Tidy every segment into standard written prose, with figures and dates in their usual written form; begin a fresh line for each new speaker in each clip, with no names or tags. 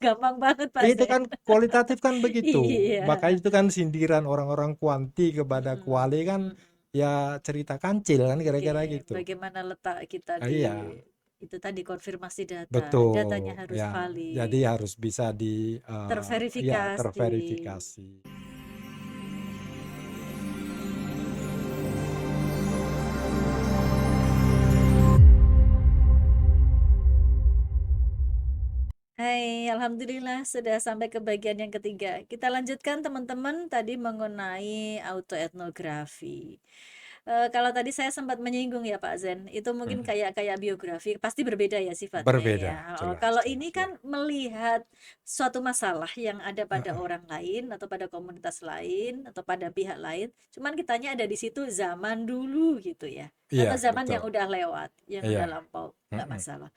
gampang banget Pak
Itu
Zen.
kan kualitatif kan begitu.
Iya.
Makanya itu kan sindiran orang-orang kuanti kepada
Mm-mm,
kuali kan
mm-mm.
ya cerita kancil kan kira-kira
Oke,
gitu.
bagaimana letak kita
Ah,
di
iya,
itu tadi konfirmasi data, datanya
betul.
harus
Ya,
valid,
jadi harus bisa ya
terverifikasi.
terverifikasi.
Hai, alhamdulillah sudah sampai ke bagian yang ketiga. Kita lanjutkan teman-teman tadi mengenai autoetnografi. Kalau tadi saya sempat menyinggung ya Pak Zen, itu mungkin
Mm.
kayak kayak biografi, pasti berbeda ya sifatnya ya.
Berbeda,
Oh,
jelas,
kalau ini
jelas
kan
ya.
melihat suatu masalah yang ada pada
Heeh,
orang lain atau pada komunitas lain atau pada pihak lain, cuman kitanya ada di situ zaman dulu gitu ya, atau
iya,
zaman yang
betul.
udah lewat, yang udah
Iya.
lampau, nggak
Mm-mm.
masalah.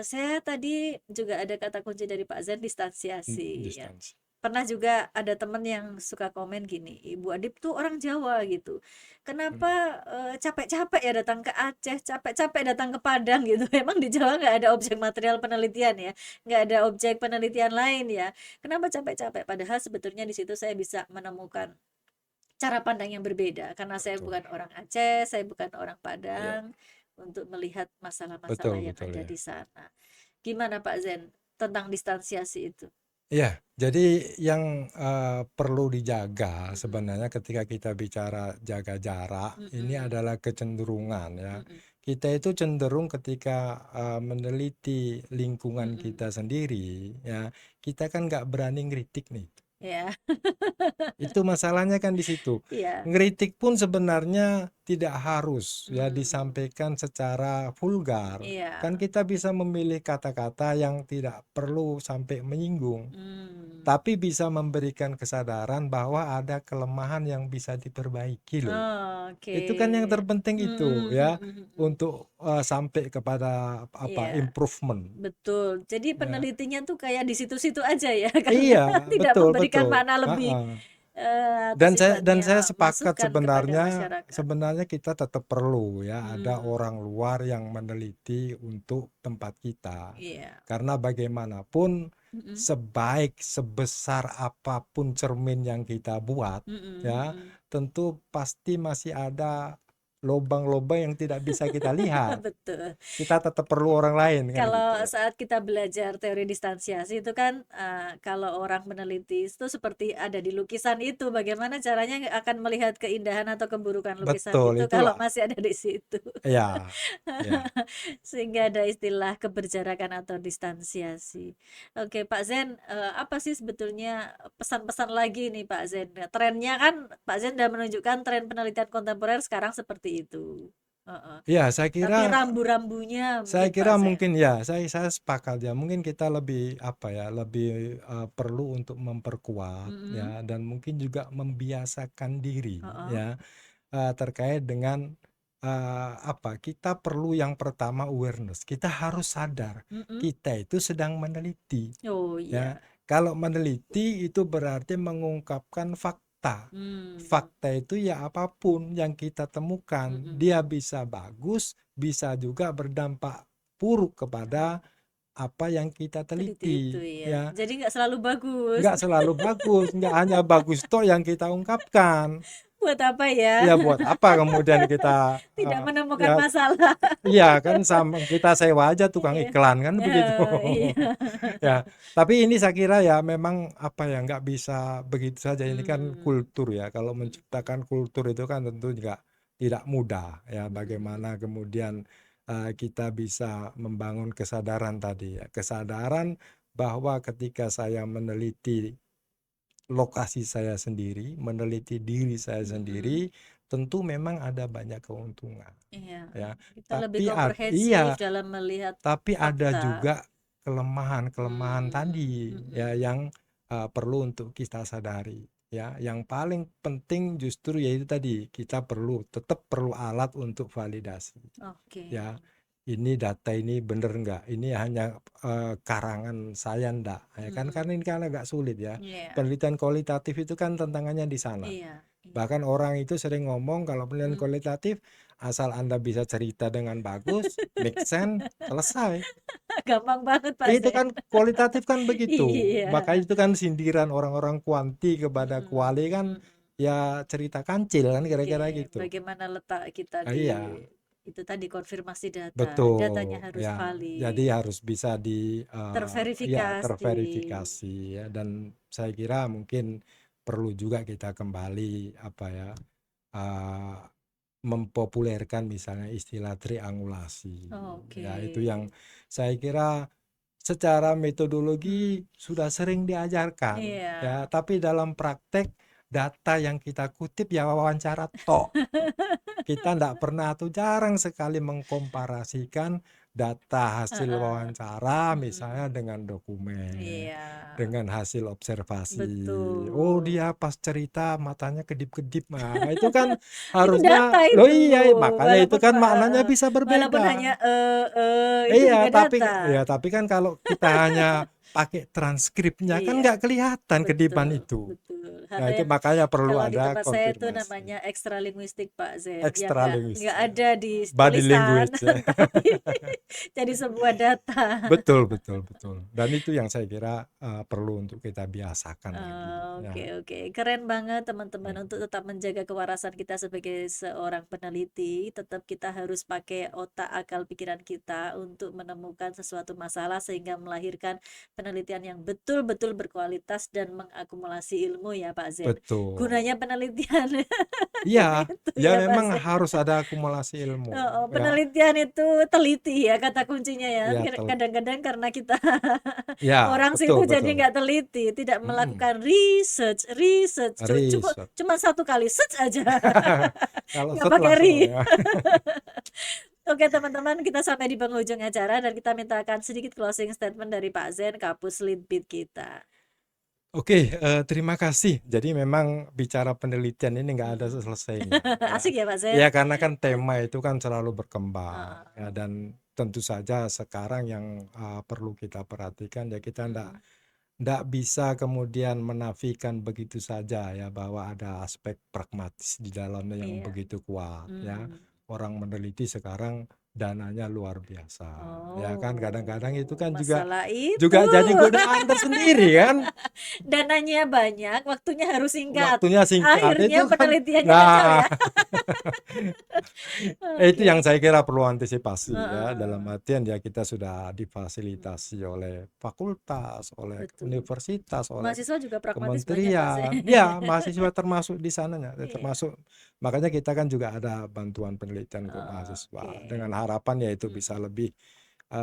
Saya tadi juga ada kata kunci dari Pak Zen, distansiasi ya.
Distansi.
Pernah juga ada temen yang suka komen gini, Ibu Adip tuh orang Jawa gitu.
Mm.
Kenapa capek-capek ya datang ke Aceh, capek-capek datang ke Padang gitu. Emang di Jawa nggak ada objek material penelitian ya, nggak ada objek penelitian lain ya. Kenapa capek-capek? Padahal sebetulnya di situ saya bisa menemukan cara pandang yang berbeda karena saya
Betul.
bukan orang Aceh, saya bukan orang
Iya,
Padang untuk melihat masalah-masalah
betul,
yang
betul
ada
ya.
di sana. Gimana Pak Zen tentang distansiasi itu?
Iya, jadi yang perlu dijaga
Mm-mm,
sebenarnya ketika kita bicara jaga jarak, ini
mm-mm,
adalah kecenderungan ya.
mm-mm,
Kita itu cenderung ketika meneliti lingkungan
mm-mm.
kita sendiri, ya, kita kan nggak berani ngeritik nih.
Ya,
Itu masalahnya kan di situ.
iya.
Ngeritik pun sebenarnya tidak harus ya
Hmm,
disampaikan secara vulgar. Kan
iya.
kita bisa memilih kata-kata yang tidak perlu sampai menyinggung,
Hmm.
tapi bisa memberikan kesadaran bahwa ada kelemahan yang bisa diperbaiki loh.
Oh,
Itu kan yang
oke.
terpenting itu
Mm-mm,
ya,
mm-mm, mm-mm.
untuk sampai kepada apa
Iya,
improvement.
betul. Jadi
Ya.
penelitinya tuh kayak di situ-situ aja ya, karena
Iya,
tidak
betul,
memberikan
betul.
makna lebih
Ha-ha.
atau
Dan saya
sifatnya
sepakat
masukan kepada
sebenarnya
masyarakat.
sebenarnya kita tetap perlu ya ada
Hmm,
orang luar yang meneliti untuk tempat kita.
iya.
Karena bagaimanapun
Mm-mm,
sebaik sebesar apapun cermin yang kita buat
mm-mm,
ya,
mm-mm.
tentu pasti masih ada lubang-lubang yang tidak bisa kita lihat.
Betul.
Kita tetap perlu orang lain kan
Kalau
gitu.
saat kita belajar teori distansiasi itu kan kalau orang meneliti itu seperti ada di lukisan itu, bagaimana caranya akan melihat keindahan atau keburukan lukisan
Betul,
itu kalau
itulah.
masih ada di situ.
Ya, ya.
Sehingga ada istilah keberjarakan atau distansiasi. Oke, Pak Zen, apa sih sebetulnya pesan-pesan lagi nih Pak Zen? Trennya kan Pak Zen sudah menunjukkan tren penelitian kontemporer sekarang seperti itu. Heeh.
Ya, saya
Tapi
kira
rambu-rambunya
Saya
mungkin Pak
kira
Zen.
mungkin ya, saya sepakat ya. Mungkin kita lebih apa ya, lebih perlu untuk memperkuat
Mm-mm.
ya, dan mungkin juga membiasakan diri
Heeh.
ya, terkait dengan apa? Kita perlu yang pertama awareness. Kita harus sadar
Mm-mm.
kita itu sedang meneliti
Oh
ya.
iya.
Kalau meneliti itu berarti mengungkapkan fakta.
Hmm.
Fakta itu ya apapun yang kita temukan,
Mm-mm.
dia bisa bagus, bisa juga berdampak buruk kepada apa yang kita
Teliti itu
teliti
ya.
ya.
Jadi nggak selalu bagus.
Nggak selalu bagus, nggak hanya bagus toh yang kita ungkapkan.
Buat apa ya?
Ya buat apa kemudian kita
Tidak menemukan
ya
masalah.
iya kan sama kita sewa aja tukang
Iya.
iklan kan begitu.
Iya.
Ya, tapi ini saya kira ya memang apa ya nggak bisa begitu saja. Ini kan
Hmm.
kultur ya. Kalau menciptakan kultur itu kan tentu juga tidak mudah ya.
Mm-mm.
Bagaimana kemudian kita bisa membangun kesadaran tadi ya. Kesadaran bahwa ketika saya meneliti lokasi saya sendiri, meneliti diri saya
Mm-mm.
sendiri, tentu memang ada banyak keuntungan
Iya.
ya.
Kita lebih
Tapi
komprehensif
iya,
dalam melihat
tapi ada
fakta.
juga kelemahan-kelemahan
Hmm.
tadi ya
Mm-mm.
yang perlu untuk kita sadari ya. Yang paling penting justru yaitu tadi kita tetap perlu alat untuk validasi
Oke.
ya. Ini data ini bener nggak? Ini hanya karangan saya ndak? Ya kan
Mm-mm.
karena ini kan agak sulit ya.
Iya.
Penelitian kualitatif itu kan tantangannya di sana.
Iya. Iya.
Bahkan orang itu sering ngomong kalau penelitian
Mm.
kualitatif asal Anda bisa cerita dengan bagus, make sense, selesai.
Gampang banget Pak
Itu
Zen.
kan kualitatif kan begitu.
Iya.
Maka itu kan sindiran orang-orang kuanti kepada kuali kan
Mhm.
ya cerita kancil kan kira-kira
Oke,
gitu.
bagaimana letak kita di
Iya,
itu tadi konfirmasi data, datanya
betul.
harus
Ya,
valid,
jadi harus bisa ya
terverifikasi.
terverifikasi ya, dan saya kira mungkin perlu juga kita kembali apa ya, eee, mempopulerkan misalnya istilah triangulasi.
Oke.
Ya itu yang saya kira secara metodologi
Mhm.
sudah sering diajarkan ya,
Iya.
tapi dalam praktek data yang kita kutip ya wawancara tok. Kita ndak pernah atau jarang sekali mengkomparasikan data hasil
Heeh.
wawancara misalnya
Mhm.
dengan dokumen,
Iya,
dengan hasil observasi. Oh,
betul.
dia pas cerita matanya kedip-kedip. Nah, itu kan
Itu data
harusnya loh
itu,
iya, makanya itu
walaupun
kan
heeh,
maknanya bisa
walaupun hanya,
berbeda.
itu
Iya,
juga
tapi
data.
tapi kan kalau kita hanya pakai transkripnya kan
Iya,
nggak kelihatan kedipan
betul
itu.
betul.
Nah,
Atau
itu
yang
makanya perlu
kalau di
ada
tempat saya itu
konfirmasi.
namanya ekstra linguistik Pak Zen, yang
Extra
nggak
linguistik,
ada di
body
tulisan,
language ya.
tapi jadi sebuah data.
Betul betul betul. Dan itu yang saya kira, perlu untuk kita biasakan lagi
Oke
ya.
oke, keren banget teman-teman untuk
Mhm,
tetap menjaga kewarasan kita sebagai seorang peneliti, tetap kita harus pakai otak akal pikiran kita untuk menemukan sesuatu masalah sehingga melahirkan penelitian yang betul-betul berkualitas dan mengakumulasi ilmu ya Pak Zen.
betul.
Gunanya penelitian
Iya,
itu
ya
ya Pak
memang
Zen.
harus ada akumulasi ilmu
Heeh,
ya.
penelitian itu teliti ya kata kuncinya ya.
Ya
Kadang-kadang karena kita
ya,
orang sih
betul
itu jadi
betul.
nggak teliti, tidak
Mhm,
melakukan research, research, cuma
research.
cuma satu kali search aja,
Kalau
nggak
set
pakai
langsung ya.
Oke teman-teman, kita sampai di penghujung acara dan kita mintakan sedikit closing statement dari Pak Zen, kapus leadbeat kita.
Oke, terima kasih. Jadi memang bicara penelitian ini nggak ada
Mhm.
selesainya ya.
Asik ya Pak Zen?
Ya karena kan tema itu kan selalu berkembang ya,
Heeh.
dan tentu saja sekarang yang, perlu kita perhatikan ya kita
Mhm.
ndak bisa kemudian menafikan begitu saja ya bahwa ada aspek pragmatis di dalamnya yang
Iya.
begitu kuat ya.
Mhm.
Orang meneliti sekarang dananya luar biasa ya kan, kadang-kadang itu
Oh,
kan juga
masalah itu.
juga jadi godaan tersendiri kan.
Dananya banyak, waktunya harus singkat.
Waktunya singkat
Akhirnya
itu kan,
penelitiannya kacau
nah
ya.
itu yang
Oke.
saya kira perlu antisipasi ya, dalam
Heeh.
artian ya kita sudah
Mhm.
difasilitasi oleh fakultas, oleh
Betul.
universitas, oleh
Mahasiswa juga pragmatis banyak Pak Ze.
kementerian, ya mahasiswa termasuk di sananya,
Iya.
termasuk makanya kita kan juga ada bantuan penelitian untuk
Oke.
mahasiswa, dengan harapan ya itu bisa
Mhm.
lebih,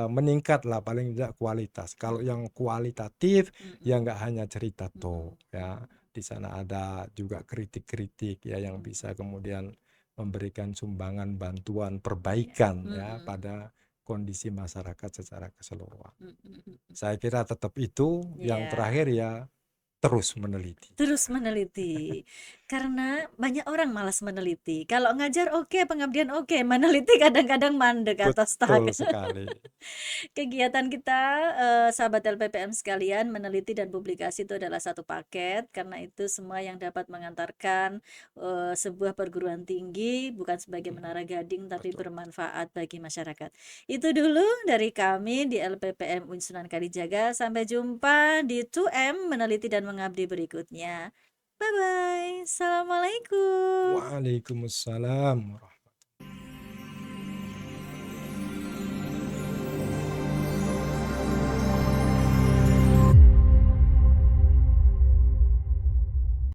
meningkat lah paling tidak kualitas. Kalau
Mhm.
yang kualitatif, ya
Mhm.
nggak hanya cerita
Mhm.
toh ya, di sana ada juga kritik-kritik ya yang
Mhm.
bisa kemudian memberikan sumbangan bantuan
Iya.
perbaikan ya
Mhm.
pada kondisi masyarakat secara keseluruhan.
Mhm mhm.
Saya kira tetap itu, yang
Iya.
terakhir ya terus meneliti.
Terus meneliti, karena banyak orang malas meneliti. Kalau ngajar oke, pengabdian oke, meneliti kadang-kadang mandek atau
Betul
stuck.
sekali.
Kegiatan kita, sahabat LPPM sekalian, meneliti dan publikasi itu adalah satu paket, karena itu semua yang dapat mengantarkan, sebuah perguruan tinggi bukan sebagai
Mhm,
menara gading, tapi
betul.
bermanfaat bagi masyarakat. Itu dulu dari kami di LPPM UIN Sunan Kalijaga, sampai jumpa di 2M Meneliti dan Mengabdi berikutnya. Bye-bye, assalamualaikum.
Waalaikumsalam